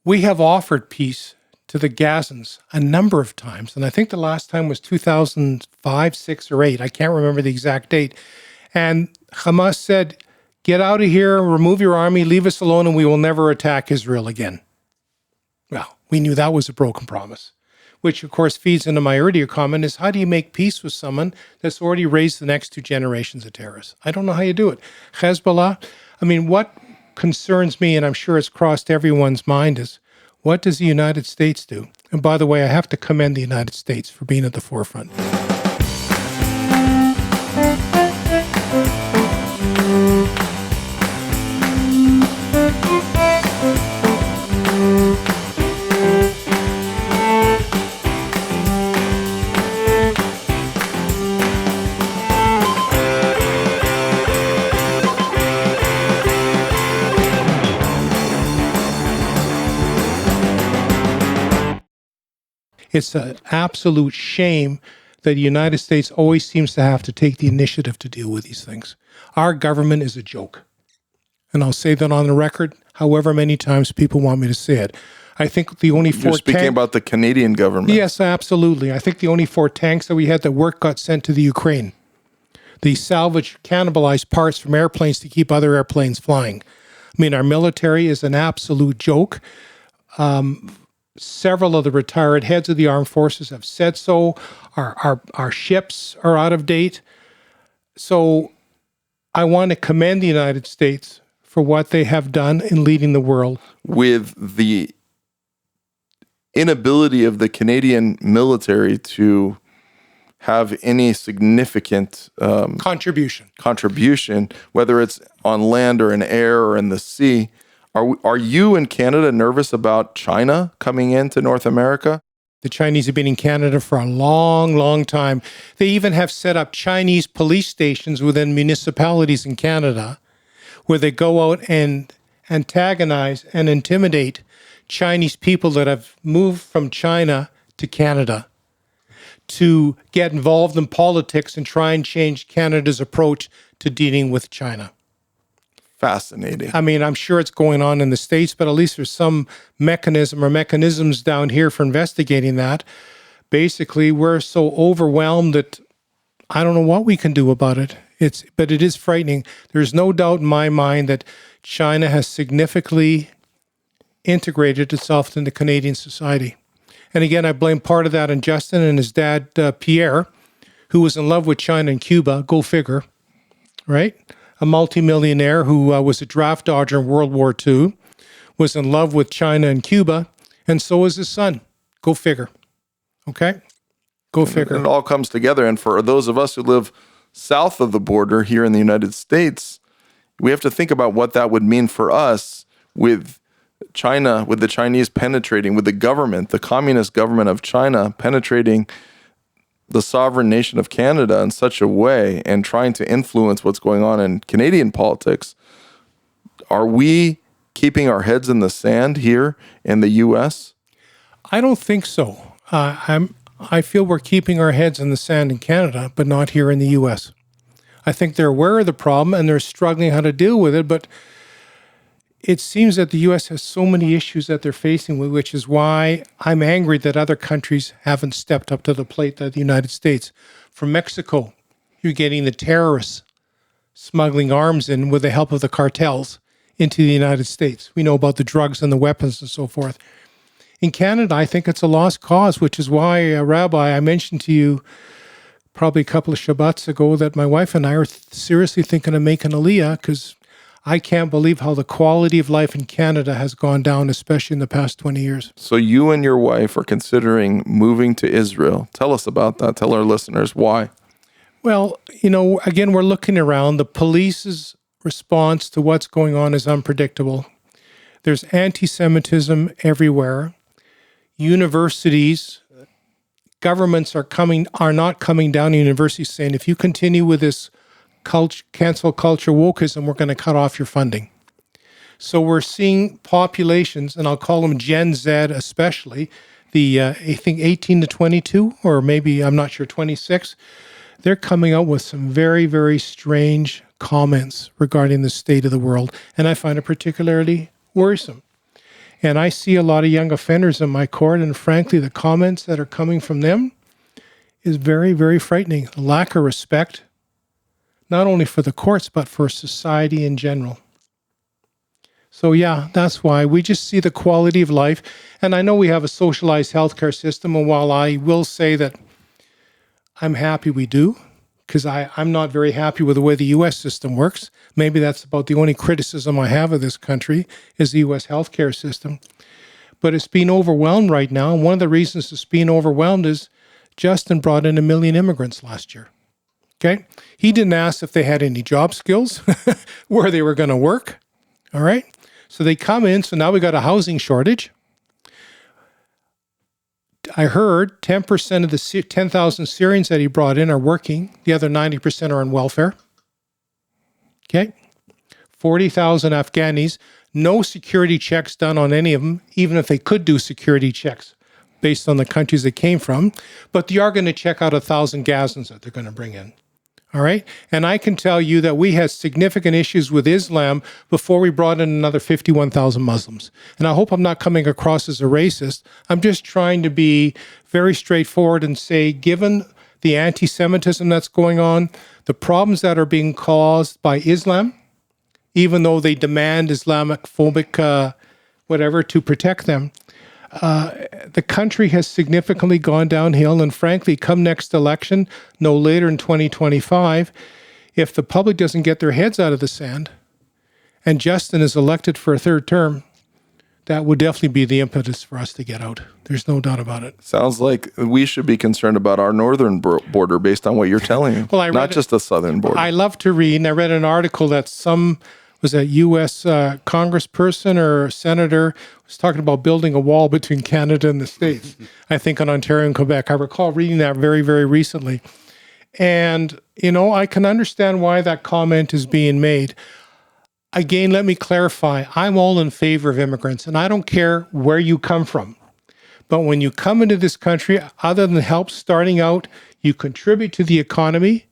Speaker 3: we have offered peace to the Gazans a number of times. And I think the last time was 2005, 6, or 8. I can't remember the exact date. And Hamas said, get out of here, remove your army, leave us alone, and we will never attack Israel again. Well, we knew that was a broken promise, which of course feeds into my earlier comment is how do you make peace with someone that's already raised the next 2 generations of terrorists? I don't know how you do it. Hezbollah, I mean, what concerns me, and I'm sure it's crossed everyone's mind, is what does the United States do? And by the way, I have to commend the United States for being at the forefront. It's an absolute shame that the United States always seems to have to take the initiative to deal with these things. Our government is a joke. And I'll say that on the record, however many times people want me to say it. I think the only 4
Speaker 1: You're speaking about the Canadian government.
Speaker 3: Yes, absolutely. I think the only 4 tanks that we had that worked got sent to the Ukraine. They salvaged, cannibalized parts from airplanes to keep other airplanes flying. I mean, our military is an absolute joke. Several of the retired heads of the armed forces have said so. Our ships are out of date. So I want to commend the United States for what they have done in leading the world.
Speaker 1: With the inability of the Canadian military to have any significant contribution, whether it's on land or in air or in the sea, Are you in Canada nervous about China coming into North America?
Speaker 3: The Chinese have been in Canada for a long, long time. They even have set up Chinese police stations within municipalities in Canada where they go out and antagonize and intimidate Chinese people that have moved from China to Canada to get involved in politics and try and change Canada's approach to dealing with China.
Speaker 1: Fascinating.
Speaker 3: I mean, I'm sure it's going on in the States, but at least there's some mechanism or mechanisms down here for investigating that. Basically, we're so overwhelmed that I don't know what we can do about it. But it is frightening. There's no doubt in my mind that China has significantly integrated itself into Canadian society. And again, I blame part of that on Justin and his dad, Pierre, who was in love with China and Cuba. Go figure, right? A multimillionaire who was a draft dodger in World War II, was in love with China and Cuba, and so was his son. Go figure. Okay? Go figure.
Speaker 1: It all comes together. And for those of us who live south of the border here in the United States, we have to think about what that would mean for us with China, with the Chinese penetrating, with the government, the communist government of China penetrating the sovereign nation of Canada in such a way and trying to influence what's going on in Canadian politics. Are we keeping our heads in the sand here in the U.S.?
Speaker 3: I don't think so. I feel we're keeping our heads in the sand in Canada, but not here in the U.S. I think they're aware of the problem and they're struggling how to deal with it, but it seems that the U.S. has so many issues that they're facing with, which is why I'm angry that other countries haven't stepped up to the plate like the United States. From Mexico, you're getting the terrorists smuggling arms in with the help of the cartels into the United States. We know about the drugs and the weapons and so forth. In Canada, I think it's a lost cause, which is why, Rabbi, I mentioned to you probably a couple of Shabbats ago that my wife and I are seriously thinking of making Aliyah, because I can't believe how the quality of life in Canada has gone down, especially in the past 20 years.
Speaker 1: So you and your wife are considering moving to Israel. Tell us about that. Tell our listeners why.
Speaker 3: Well, again, we're looking around. The police's response to what's going on is unpredictable. There's anti-Semitism everywhere. Universities, governments are not coming down to universities saying, if you continue with this cancel culture wokeism, we're going to cut off your funding. So we're seeing populations, and I'll call them Gen Z especially, I think 18 to 22, or maybe, I'm not sure, 26, they're coming out with some very, very strange comments regarding the state of the world, and I find it particularly worrisome. And I see a lot of young offenders in my court, and frankly, the comments that are coming from them is very, very frightening. A lack of respect, not only for the courts, but for society in general. So yeah, that's why we just see the quality of life. And I know we have a socialized healthcare system, and while I will say that I'm happy we do, because I'm not very happy with the way the U.S. system works. Maybe that's about the only criticism I have of this country is the U.S. healthcare system. But it's being overwhelmed right now. And one of the reasons it's being overwhelmed is Justin brought in 1 million immigrants last year. Okay? He didn't ask if they had any job skills, where they were going to work. All right? So they come in. So now we got a housing shortage. I heard 10% of the 10,000 Syrians that he brought in are working. The other 90% are on welfare. Okay? 40,000 Afghanis. No security checks done on any of them, even if they could do security checks based on the countries they came from. But they are going to check out 1,000 Gazans that they're going to bring in. All right? And I can tell you that we had significant issues with Islam before we brought in another 51,000 Muslims. And I hope I'm not coming across as a racist. I'm just trying to be very straightforward and say, given the anti-Semitism that's going on, the problems that are being caused by Islam, even though they demand Islamic phobic whatever to protect them, the country has significantly gone downhill, and frankly, come next election, no later in 2025, if the public doesn't get their heads out of the sand and Justin is elected for a third term, that would definitely be the impetus for us to get out. There's no doubt about it.
Speaker 1: Sounds like we should be concerned about our northern border based on what you're telling me, not just the southern border.
Speaker 3: I love to read, and I read an article that was a U.S. congressperson or senator was talking about building a wall between Canada and the States, I think on Ontario and Quebec. I recall reading that very, very recently. And, I can understand why that comment is being made. Again, let me clarify. I'm all in favor of immigrants, and I don't care where you come from. But when you come into this country, other than help starting out, you contribute to the economy,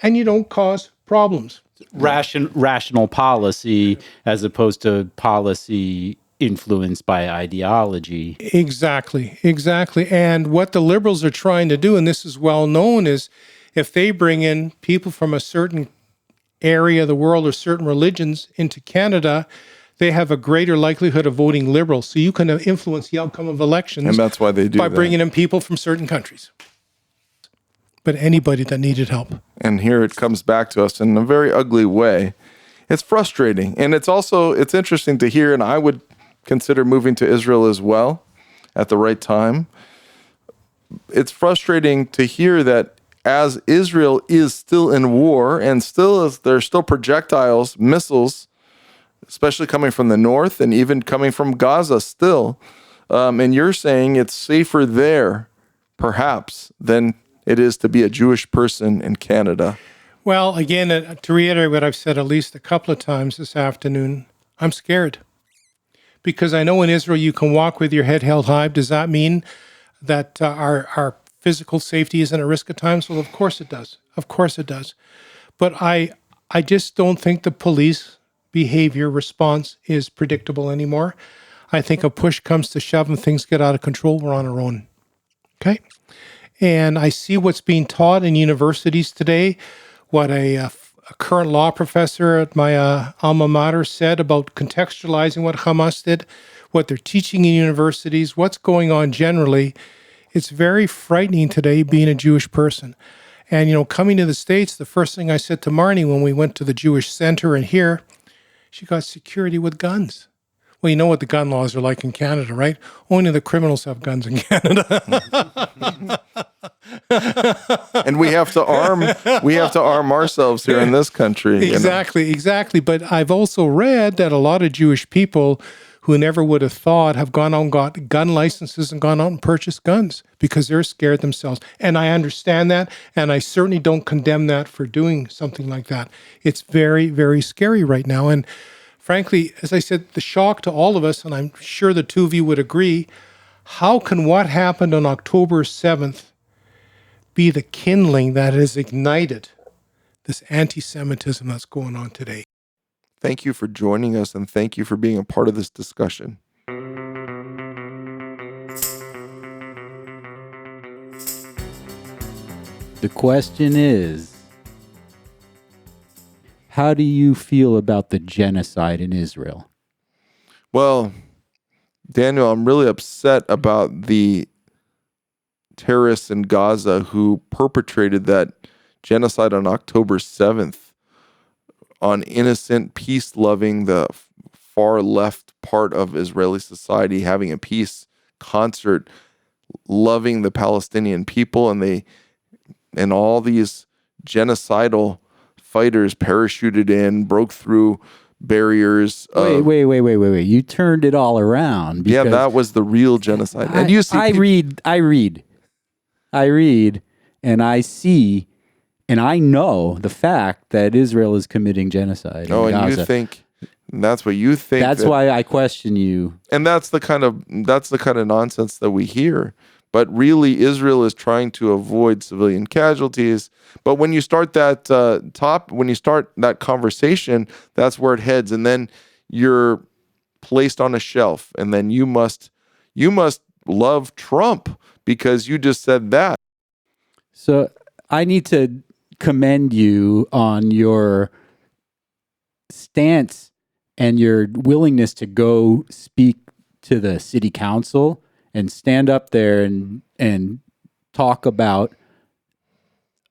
Speaker 3: and you don't cause problems.
Speaker 2: Rational policy as opposed to policy influenced by ideology.
Speaker 3: Exactly. And what the liberals are trying to do, and this is well known, is if they bring in people from a certain area of the world or certain religions into Canada, they have a greater likelihood of voting liberal. So you can influence the outcome of elections.
Speaker 1: And that's why they do
Speaker 3: by bringing in people from certain countries. But anybody that needed help.
Speaker 1: And here it comes back to us in a very ugly way. It's frustrating. And it's interesting to hear, and I would consider moving to Israel as well at the right time. It's frustrating to hear that as Israel is still in war and there's still projectiles, missiles, especially coming from the north and even coming from Gaza still. And you're saying it's safer there, perhaps, than it is to be a Jewish person in Canada.
Speaker 3: Well, again, to reiterate what I've said at least a couple of times this afternoon, I'm scared. Because I know in Israel you can walk with your head held high. Does that mean that our physical safety isn't at risk at times? Well, of course it does. Of course it does. But I just don't think the police behavior response is predictable anymore. I think if push comes to shove and things get out of control, we're on our own. Okay? And I see what's being taught in universities today, what a current law professor at my alma mater said about contextualizing what Hamas did, what they're teaching in universities, what's going on generally. It's very frightening today being a Jewish person. And, coming to the States, the first thing I said to Marnie when we went to the Jewish Center and here, she got security with guns. Well, you know what the gun laws are like in Canada, right? Only the criminals have guns in Canada.
Speaker 1: And we have to arm ourselves here in this country.
Speaker 3: Exactly. But I've also read that a lot of Jewish people who never would have thought have gone out and got gun licenses and gone out and purchased guns because they're scared themselves. And I understand that, and I certainly don't condemn that for doing something like that. It's very, very scary right now. And frankly, as I said, the shock to all of us, and I'm sure the two of you would agree, how can what happened on October 7th be the kindling that has ignited this anti-Semitism that's going on today?
Speaker 1: Thank you for joining us, and thank you for being a part of this discussion.
Speaker 2: The question is, how do you feel about the genocide in Israel?
Speaker 1: Well, Daniel, I'm really upset about the terrorists in Gaza who perpetrated that genocide on October 7th on innocent, peace-loving, the far left part of Israeli society, having a peace concert, loving the Palestinian people, and all these genocidal fighters parachuted in, broke through barriers.
Speaker 2: Wait. You turned it all around.
Speaker 1: Yeah, that was the real genocide. And you see,
Speaker 2: I read, and I see, and I know the fact that Israel is committing genocide.
Speaker 1: Oh, and
Speaker 2: Gaza.
Speaker 1: you think that's what you think.
Speaker 2: That's why I question you.
Speaker 1: And that's the kind of nonsense that we hear. But really, Israel is trying to avoid civilian casualties. But when you start that that conversation, that's where it heads, and then you're placed on a shelf, and then you must love Trump because you just said that.
Speaker 2: So I need to commend you on your stance and your willingness to go speak to the city council and stand up there and talk about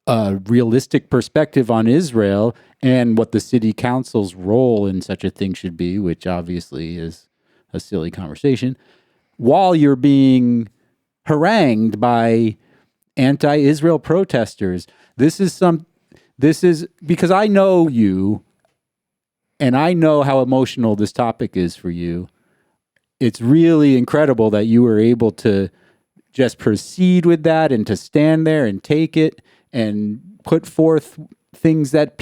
Speaker 2: a realistic perspective on Israel and what the city council's role in such a thing should be, which obviously is a silly conversation, while you're being harangued by anti-Israel protesters. This is because I know you and I know how emotional this topic is for you. It's really incredible that you were able to just proceed with that and to stand there and take it and put forth things that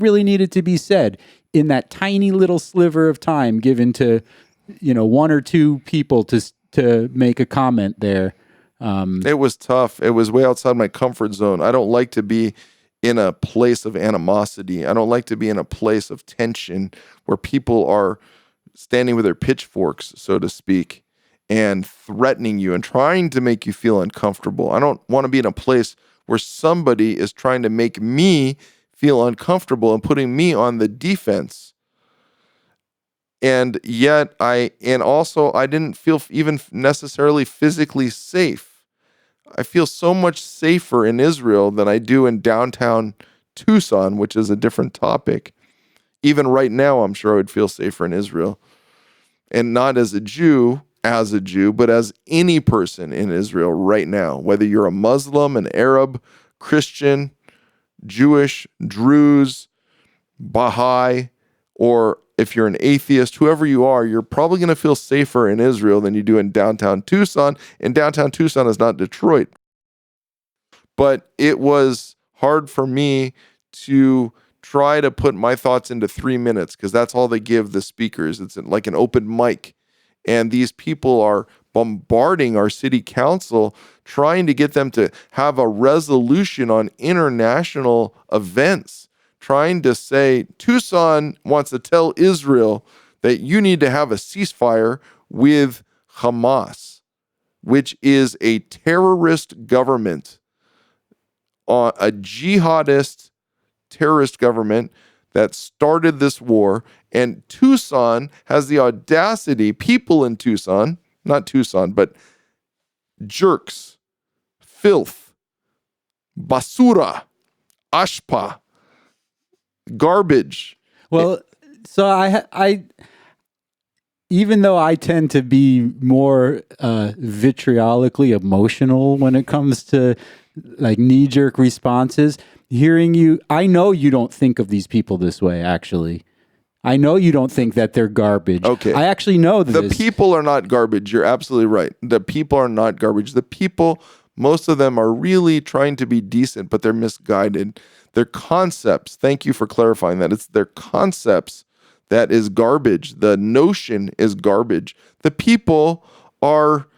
Speaker 2: really needed to be said in that tiny little sliver of time given to, one or two people to make a comment there.
Speaker 1: It was tough. It was way outside my comfort zone. I don't like to be in a place of animosity. I don't like to be in a place of tension where people are standing with their pitchforks, so to speak, and threatening you and trying to make you feel uncomfortable. I don't want to be in a place where somebody is trying to make me feel uncomfortable and putting me on the defense. And yet I didn't feel even necessarily physically safe. I feel so much safer in Israel than I do in downtown Tucson, which is a different topic. Even right now, I'm sure I would feel safer in Israel. And not as a Jew, but as any person in Israel right now, whether you're a Muslim, an Arab, Christian, Jewish, Druze, Baha'i, or if you're an atheist, whoever you are, you're probably going to feel safer in Israel than you do in downtown Tucson. And downtown Tucson is not Detroit. But it was hard for me to try to put my thoughts into 3 minutes because that's all they give the speakers. It's like an open mic. And these people are bombarding our city council, trying to get them to have a resolution on international events, trying to say Tucson wants to tell Israel that you need to have a ceasefire with Hamas, which is a terrorist government, a jihadist terrorist government that started this war. And Tucson has the audacity, people in Tucson, not Tucson, but jerks, filth, basura, ashpa, garbage.
Speaker 2: Well, so I even though I tend to be more vitriolically emotional when it comes to like knee-jerk responses, hearing you, I know you don't think of these people this way, actually. I know you don't think that they're garbage.
Speaker 1: Okay.
Speaker 2: I actually know this.
Speaker 1: The people are not garbage. You're absolutely right. The people are not garbage. The people, most of them are really trying to be decent, but they're misguided. Their concepts, thank you for clarifying that. It's their concepts that is garbage. The notion is garbage. The people are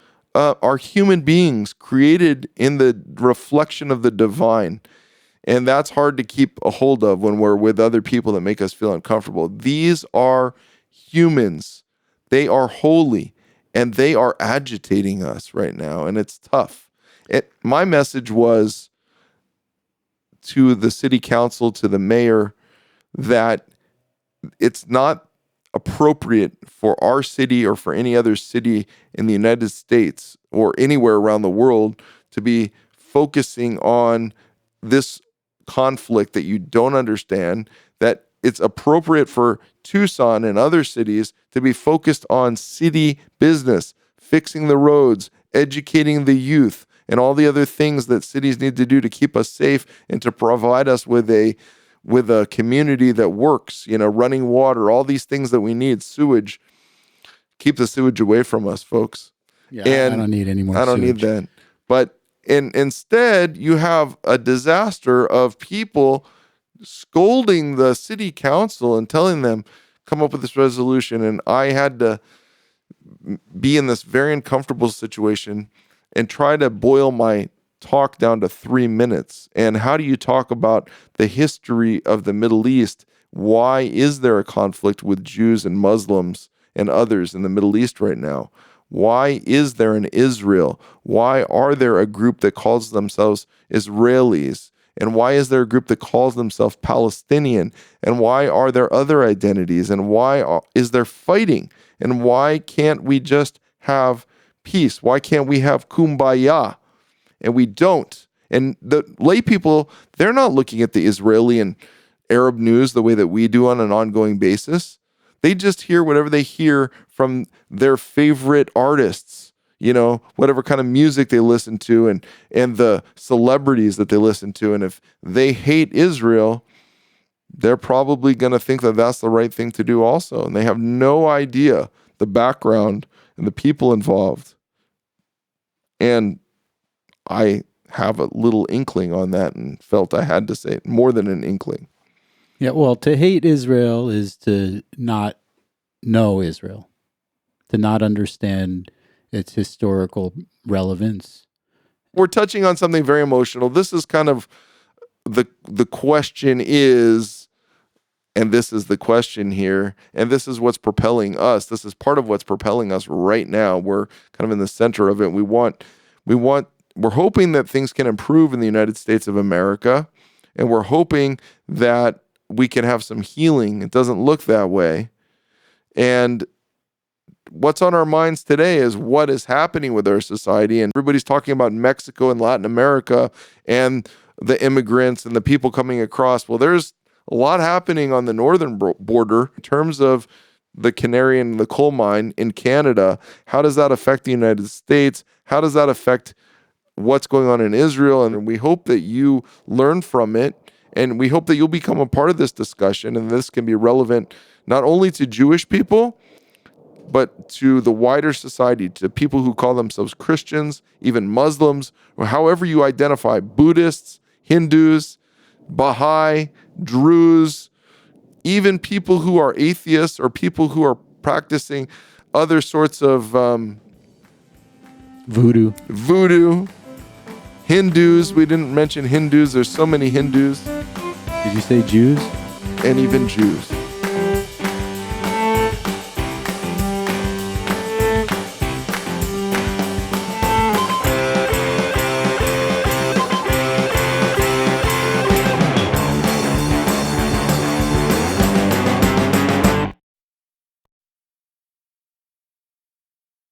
Speaker 1: human beings created in the reflection of the divine. And that's hard to keep a hold of when we're with other people that make us feel uncomfortable. These are humans. They are holy, and they are agitating us right now, and it's tough. My message was to the city council, to the mayor, that it's not appropriate for our city or for any other city in the United States or anywhere around the world to be focusing on this conflict that you don't understand, that it's appropriate for Tucson and other cities to be focused on city business, fixing the roads, educating the youth, and all the other things that cities need to do to keep us safe and to provide us with a community that works, running water, all these things that we need, sewage. Keep the sewage away from us, folks.
Speaker 2: Yeah,
Speaker 1: and
Speaker 2: I don't need any more
Speaker 1: I don't
Speaker 2: sewage.
Speaker 1: need that. But instead, you have a disaster of people scolding the city council and telling them, come up with this resolution. And I had to be in this very uncomfortable situation and try to boil my talk down to 3 minutes. And how do you talk about the history of the Middle East? Why is there a conflict with Jews and Muslims and others in the Middle East right now? Why is there an Israel? Why are there a group that calls themselves Israelis? And why is there a group that calls themselves Palestinian? And why are there other identities? And why is there fighting? And why can't we just have peace? Why can't we have kumbaya? And we don't. And the lay people, they're not looking at the Israeli and Arab news the way that we do on an ongoing basis. They just hear whatever they hear from their favorite artists, whatever kind of music they listen to and the celebrities that they listen to. And if they hate Israel, they're probably going to think that that's the right thing to do also. And they have no idea the background and the people involved. And I have a little inkling on that and felt I had to say it, more than an inkling.
Speaker 2: Yeah, well, to hate Israel is to not know Israel, to not understand its historical relevance.
Speaker 1: We're touching on something very emotional. This is kind of the question is, and this is the question here, and this is what's propelling us. This is part of what's propelling us right now. We're kind of in the center of it. We're hoping that things can improve in the United States of America, and we're hoping that we can have some healing. It doesn't look that way. And what's on our minds today is what is happening with our society. And everybody's talking about Mexico and Latin America and the immigrants and the people coming across. Well, there's a lot happening on the northern border in terms of the canary in the coal mine in Canada. How does that affect the United States? How does that affect what's going on in Israel? And we hope that you learn from it. And we hope that you'll become a part of this discussion. And this can be relevant not only to Jewish people, but to the wider society, to people who call themselves Christians, even Muslims, or however you identify, Buddhists, Hindus, Baha'i, Druze, even people who are atheists or people who are practicing other sorts of
Speaker 2: Voodoo.
Speaker 1: Hindus. We didn't mention Hindus. There's so many Hindus.
Speaker 2: Did you say Jews?
Speaker 1: and even Jews.